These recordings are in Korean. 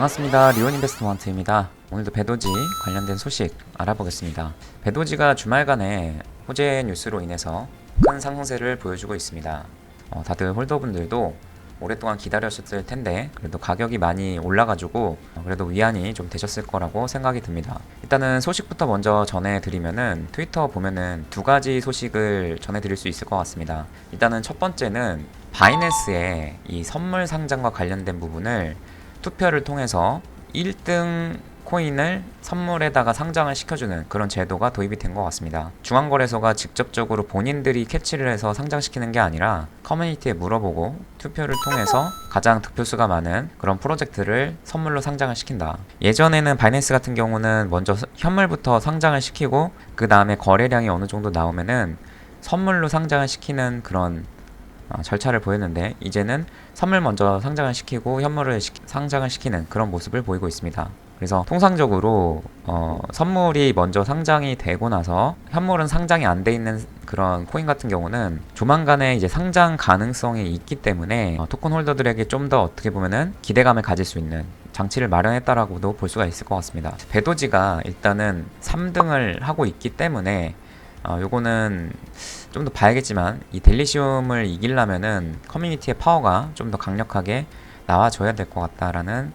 반갑습니다. 리온인베스트먼트입니다. 오늘도 배도지 관련된 소식 알아보겠습니다. 배도지가 주말간에 호재 뉴스로 인해서 큰 상승세를 보여주고 있습니다. 다들 홀더분들도 오랫동안 기다렸을 텐데 그래도 가격이 많이 올라가지고 그래도 위안이 좀 되셨을 거라고 생각이 듭니다. 일단은 소식부터 먼저 전해드리면은 트위터 보면은 두 가지 소식을 전해드릴 수 있을 것 같습니다. 일단은 첫 번째는 바이낸스의 이 선물 상장과 관련된 부분을 투표를 통해서 1등 코인을 선물에다가 상장을 시켜주는 그런 제도가 도입이 된 것 같습니다. 중앙거래소가 직접적으로 본인들이 캐치를 해서 상장시키는 게 아니라 커뮤니티에 물어보고 투표를 통해서 가장 득표수가 많은 그런 프로젝트를 선물로 상장을 시킨다. 예전에는 바이낸스 같은 경우는 먼저 현물부터 상장을 시키고 그 다음에 거래량이 어느 정도 나오면은 선물로 상장을 시키는 그런 절차를 보였는데 이제는 선물 먼저 상장을 시키고 현물을 상장을 시키는 그런 모습을 보이고 있습니다. 그래서 통상적으로 선물이 먼저 상장이 되고 나서 현물은 상장이 안 돼 있는 그런 코인 같은 경우는 조만간에 이제 상장 가능성이 있기 때문에 토큰 홀더들에게 좀 더 어떻게 보면은 기대감을 가질 수 있는 장치를 마련했다라고도 볼 수가 있을 것 같습니다. 배도지가 일단은 3등을 하고 있기 때문에 요거는 좀 더 봐야겠지만 이 델리시움을 이기려면은 커뮤니티의 파워가 좀 더 강력하게 나와줘야 될 것 같다라는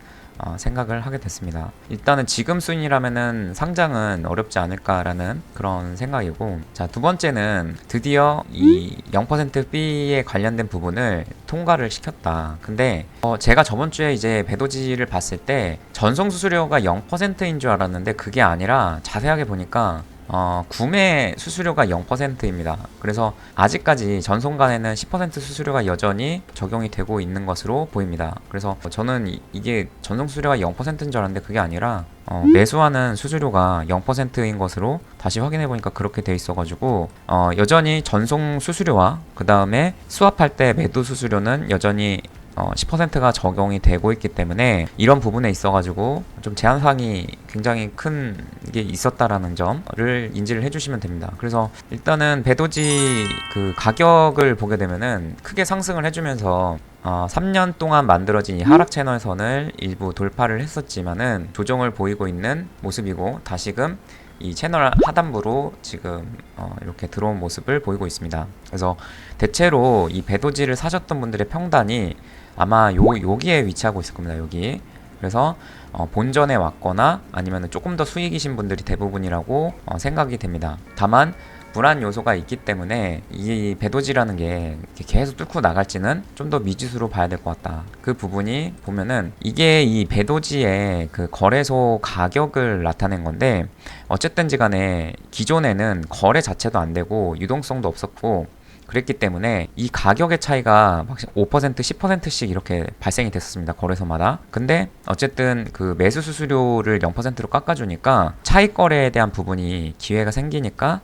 생각을 하게 됐습니다. 일단은 지금 수준이라면은 상장은 어렵지 않을까라는 그런 생각이고, 자, 두 번째는 드디어 이 0% B에 관련된 부분을 통과를 시켰다. 근데 제가 저번 주에 이제 배도지를 봤을 때 전송 수수료가 0%인 줄 알았는데 그게 아니라 자세하게 보니까 구매 수수료가 0%입니다. 그래서 아직까지 전송간에는 10% 수수료가 여전히 적용이 되고 있는 것으로 보입니다. 그래서 저는 이게 전송 수수료가 0%인 줄 알았는데 그게 아니라 매수하는 수수료가 0%인 것으로 다시 확인해 보니까 그렇게 돼 있어가지고 여전히 전송 수수료와 그 다음에 수합할 때 매도 수수료는 여전히 10%가 적용이 되고 있기 때문에 이런 부분에 있어가지고 좀 제한사항이 굉장히 큰 게 있었다라는 점을 인지를 해주시면 됩니다. 그래서 일단은 배도지 그 가격을 보게 되면은 크게 상승을 해주면서 3년 동안 만들어진 이 하락 채널선을 일부 돌파를 했었지만은 조정을 보이고 있는 모습이고 다시금 이 채널 하단부로 지금 이렇게 들어온 모습을 보이고 있습니다. 그래서 대체로 이 배도지를 사셨던 분들의 평단이 아마 여기에 위치하고 있을 겁니다. 여기. 그래서 본전에 왔거나 아니면 조금 더 수익이신 분들이 대부분이라고 생각이 됩니다. 다만 불안 요소가 있기 때문에 이 배도지라는 게 계속 뚫고 나갈지는 좀 더 미지수로 봐야 될 것 같다. 그 부분이 보면은 이게 이 배도지의 그 거래소 가격을 나타낸 건데 어쨌든지 간에 기존에는 거래 자체도 안 되고 유동성도 없었고 그랬기 때문에 이 가격의 차이가 막 5%, 10%씩 이렇게 발생이 됐었습니다. 거래소마다. 근데 어쨌든 그 매수 수수료를 0%로 깎아주니까 차익 거래에 대한 부분이 기회가 생기니까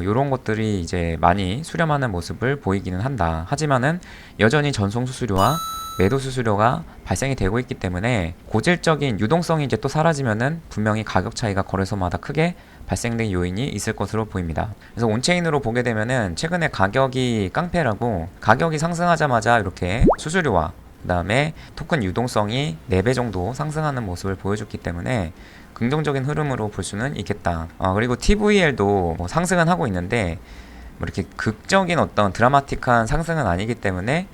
요런 것들이 이제 많이 수렴하는 모습을 보이기는 한다. 하지만은 여전히 전송 수수료와 매도 수수료가 발생이 되고 있기 때문에 고질적인 유동성이 이제 또 사라지면은 분명히 가격 차이가 거래소마다 크게 발생된 요인이 있을 것으로 보입니다. 그래서 온체인으로 보게 되면은 최근에 가격이 깡패라고 가격이 상승하자마자 이렇게 수수료와 그 다음에 토큰 유동성이 4배 정도 상승하는 모습을 보여줬기 때문에 긍정적인 흐름으로 볼 수는 있겠다. 그리고 TVL도 뭐 상승은 하고 있는데 뭐 이렇게 극적인 어떤 드라마틱한 상승은 아니기 때문에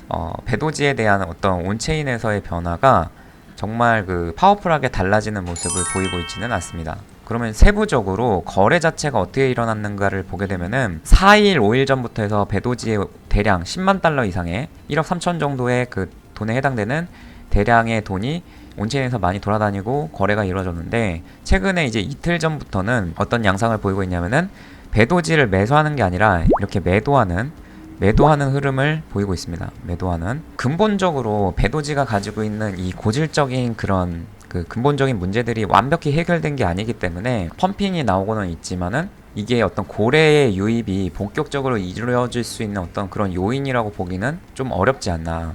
배도지에 대한 어떤 온체인에서의 변화가 정말 그 파워풀하게 달라지는 모습을 보이고 있지는 않습니다. 그러면 세부적으로 거래 자체가 어떻게 일어났는가를 보게 되면은 4일, 5일 전부터 해서 배도지의 대량 10만 달러 이상의 1억 3천 정도의 그 돈에 해당되는 대량의 돈이 온체인에서 많이 돌아다니고 거래가 이루어졌는데 최근에 이제 이틀 전부터는 어떤 양상을 보이고 있냐면은 배도지를 매수하는 게 아니라 이렇게 매도하는 흐름을 보이고 있습니다. 매도하는. 근본적으로 배도지가 가지고 있는 이 고질적인 그런 그 근본적인 문제들이 완벽히 해결된 게 아니기 때문에 펌핑이 나오고는 있지만은 이게 어떤 고래의 유입이 본격적으로 이루어질 수 있는 어떤 그런 요인이라고 보기는 좀 어렵지 않나.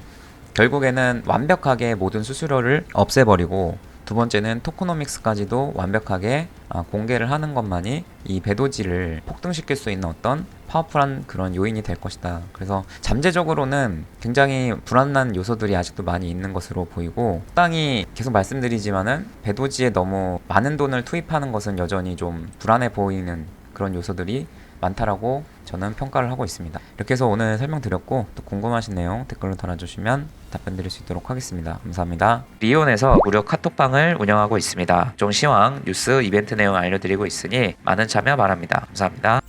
결국에는 완벽하게 모든 수수료를 없애버리고 두 번째는 토코노믹스까지도 완벽하게 공개를 하는 것만이 이 배도지를 폭등시킬 수 있는 어떤 파워풀한 그런 요인이 될 것이다. 그래서 잠재적으로는 굉장히 불안한 요소들이 아직도 많이 있는 것으로 보이고, 적당히 계속 말씀드리지만은 배도지에 너무 많은 돈을 투입하는 것은 여전히 좀 불안해 보이는 그런 요소들이 많다라고 저는 평가를 하고 있습니다. 이렇게 해서 오늘 설명드렸고, 또 궁금하신 내용 댓글로 달아주시면 답변 드릴 수 있도록 하겠습니다. 감사합니다. 리온에서 무료 카톡방을 운영하고 있습니다. 각종 시황, 뉴스, 이벤트 내용 알려드리고 있으니 많은 참여 바랍니다. 감사합니다.